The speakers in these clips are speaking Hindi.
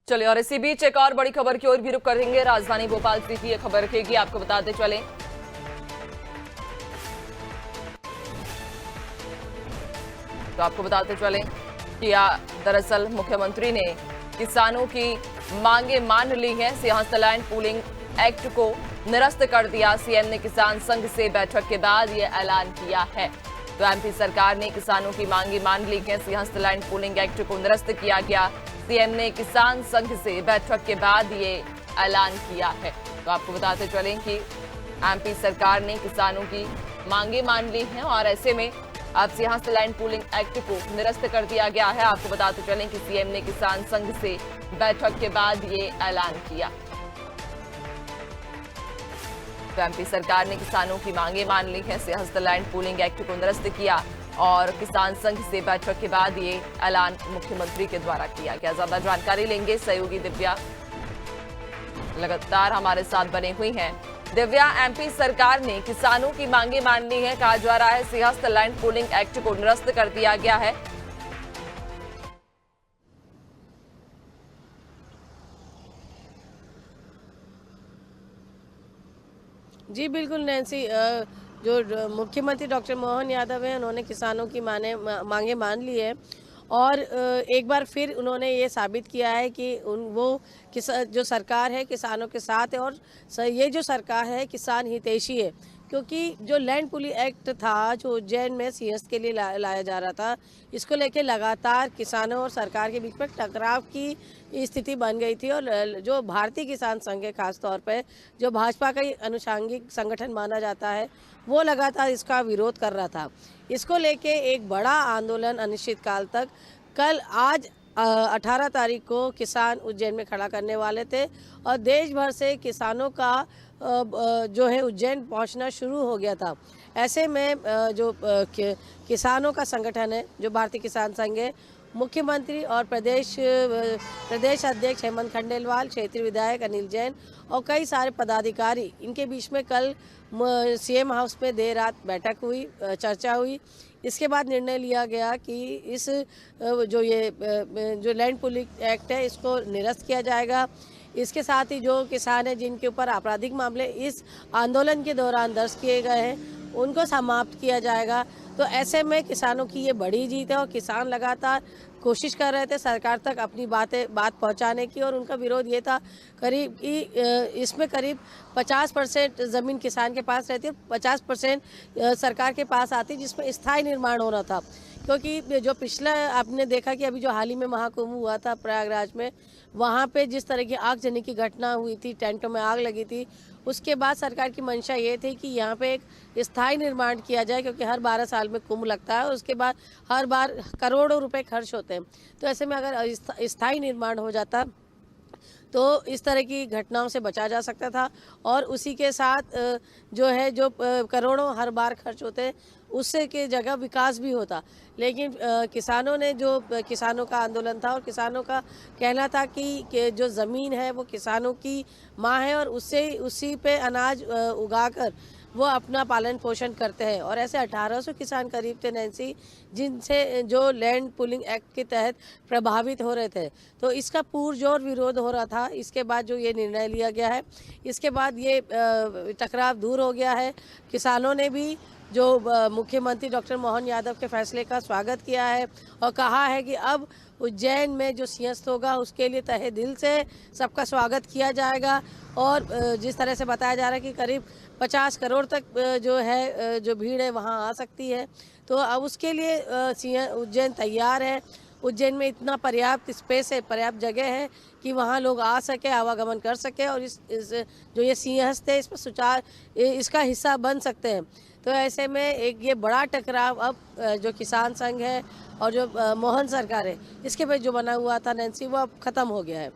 चलिए, और इसी बीच एक और बड़ी खबर की ओर भी रुख करेंगे। राजधानी भोपाल से थी ये खबर रखेगी, आपको बताते चलें कि दरअसल मुख्यमंत्री ने किसानों की मांगे मान ली हैं। सिंहस्थ लैंड पूलिंग एक्ट को निरस्त कर दिया। सीएम ने किसान संघ से बैठक के बाद ये ऐलान किया है। तो एमपी सरकार ने किसानों की मांगे मान ली हैं। सिंहस्थ लैंड पूलिंग एक्ट को निरस्त किया गया। सीएम ने किसान संघ से बैठक के बाद ये ऐलान किया है। तो आपको बताते चलें कि एमपी सरकार ने किसानों की मांगे मान ली हैं और ऐसे में अब सिंहस्थ लैंड पूलिंग एक्ट को निरस्त कर दिया गया है। आपको बताते चलें कि सीएम ने किसान संघ से बैठक के बाद ये ऐलान किया। तो एमपी सरकार ने किसानों की मांगे मान ली हैं। सिंहस्थ लैंड पूलिंग एक्ट को निरस्त किया और किसान संघ से बैठक के बाद ये ऐलान मुख्यमंत्री के द्वारा किया गया। ज्यादा जानकारी लेंगे सहयोगी दिव्या लगातार हमारे साथ बने हुई हैं। दिव्या, एमपी सरकार ने किसानों की मांगे मान ली है। कहा जा रहा है सिंहस्थ लैंड पूलिंग एक्ट को निरस्त कर दिया गया है। जी बिल्कुल नैन्सी, जो मुख्यमंत्री डॉक्टर मोहन यादव हैं, उन्होंने किसानों की मांगे मान ली है और एक बार फिर उन्होंने ये साबित किया है कि जो सरकार है किसानों के साथ है और ये जो सरकार है किसान हितैषी है। क्योंकि जो लैंड पूलिंग एक्ट था जो उज्जैन में सिंहस्थ के लिए लाया जा रहा था, इसको लेके लगातार किसानों और सरकार के बीच में टकराव की स्थिति बन गई थी और जो भारतीय किसान संघ है खास तौर पे, जो भाजपा का अनुषांगिक संगठन माना जाता है, वो लगातार इसका विरोध कर रहा था। इसको लेके एक बड़ा आंदोलन अनिश्चितकाल तक आज 18 तारीख को किसान उज्जैन में खड़ा करने वाले थे और देश भर से किसानों का जो है उज्जैन पहुंचना शुरू हो गया था। ऐसे में जो किसानों का संगठन है जो भारतीय किसान संघ है, मुख्यमंत्री और प्रदेश अध्यक्ष हेमंत खंडेलवाल, क्षेत्रीय विधायक अनिल जैन और कई सारे पदाधिकारी, इनके बीच में कल सीएम हाउस में देर रात बैठक हुई, चर्चा हुई। इसके बाद निर्णय लिया गया कि इस जो लैंड पूलिंग एक्ट है इसको निरस्त किया जाएगा। इसके साथ ही जो किसान हैं जिनके ऊपर आपराधिक मामले इस आंदोलन के दौरान दर्ज किए गए हैं, उनको समाप्त किया जाएगा। तो ऐसे में किसानों की ये बड़ी जीत है और किसान लगातार कोशिश कर रहे थे सरकार तक अपनी बात पहुंचाने की और उनका विरोध ये था इसमें करीब 50% ज़मीन किसान के पास रहती है, 50% सरकार के पास आती, जिसमें स्थायी निर्माण होना था। क्योंकि जो पिछला आपने देखा कि अभी जो हाल ही में महाकुंभ हुआ था प्रयागराज में, वहाँ पे जिस तरह की आगजनी की घटना हुई थी, टेंटों में आग लगी थी, उसके बाद सरकार की मंशा ये थी कि यहाँ पे एक स्थायी निर्माण किया जाए, क्योंकि हर 12 साल में कुंभ लगता है और उसके बाद हर बार करोड़ों रुपए खर्च होते हैं। तो ऐसे में अगर स्थायी निर्माण हो जाता तो इस तरह की घटनाओं से बचा जा सकता था और उसी के साथ जो करोड़ों हर बार खर्च होते उससे के जगह विकास भी होता। लेकिन किसानों ने किसानों का आंदोलन था और किसानों का कहना था कि जो ज़मीन है वो किसानों की माँ है और उसी पे अनाज उगाकर वो अपना पालन पोषण करते हैं। और ऐसे 1800 किसान करीब थे नैन्सी, जिनसे जो लैंड पूलिंग एक्ट के तहत प्रभावित हो रहे थे। तो इसका पुरजोर विरोध हो रहा था। इसके बाद जो ये निर्णय लिया गया है, इसके बाद ये टकराव दूर हो गया है। किसानों ने भी जो मुख्यमंत्री डॉक्टर मोहन यादव के फैसले का स्वागत किया है और कहा है कि अब उज्जैन में जो सिंहस्थ होगा उसके लिए तहे दिल से सबका स्वागत किया जाएगा। और जिस तरह से बताया जा रहा है कि करीब 50 करोड़ तक जो भीड़ है वहाँ आ सकती है। तो अब उसके लिए उज्जैन तैयार है। उज्जैन में इतना पर्याप्त स्पेस है, पर्याप्त जगह है कि वहाँ लोग आ सके, आवागमन कर सके और इस जो ये सिंहस्थ है इसका हिस्सा बन सकते हैं। तो ऐसे में एक ये बड़ा टकराव अब जो किसान संघ है और जो मोहन सरकार है इसके बीच जो बना हुआ था नैन्सी, वो अब खत्म हो गया है।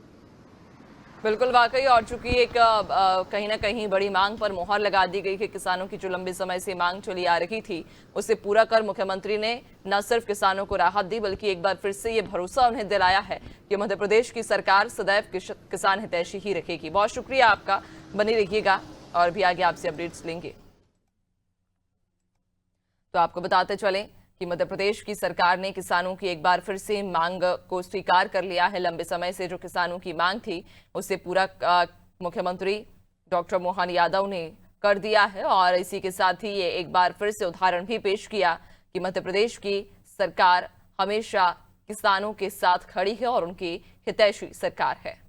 बिल्कुल, वाकई। और चूंकि एक कहीं ना कहीं बड़ी मांग पर मोहर लगा दी गई कि किसानों की जो लंबे समय से मांग चली आ रही थी उसे पूरा कर मुख्यमंत्री ने न सिर्फ किसानों को राहत दी बल्कि एक बार फिर से ये भरोसा उन्हें दिलाया है कि मध्य प्रदेश की सरकार सदैव किसान हितैषी ही रखेगी। बहुत शुक्रिया आपका, बनी रहिएगा और भी आगे आपसे अपडेट्स लेंगे। तो आपको बताते चलें कि मध्य प्रदेश की सरकार ने किसानों की एक बार फिर से मांग को स्वीकार कर लिया है। लंबे समय से जो किसानों की मांग थी उससे पूरा मुख्यमंत्री डॉक्टर मोहन यादव ने कर दिया है और इसी के साथ ही ये एक बार फिर से उदाहरण भी पेश किया कि मध्य प्रदेश की सरकार हमेशा किसानों के साथ खड़ी है और उनकी हितैषी सरकार है।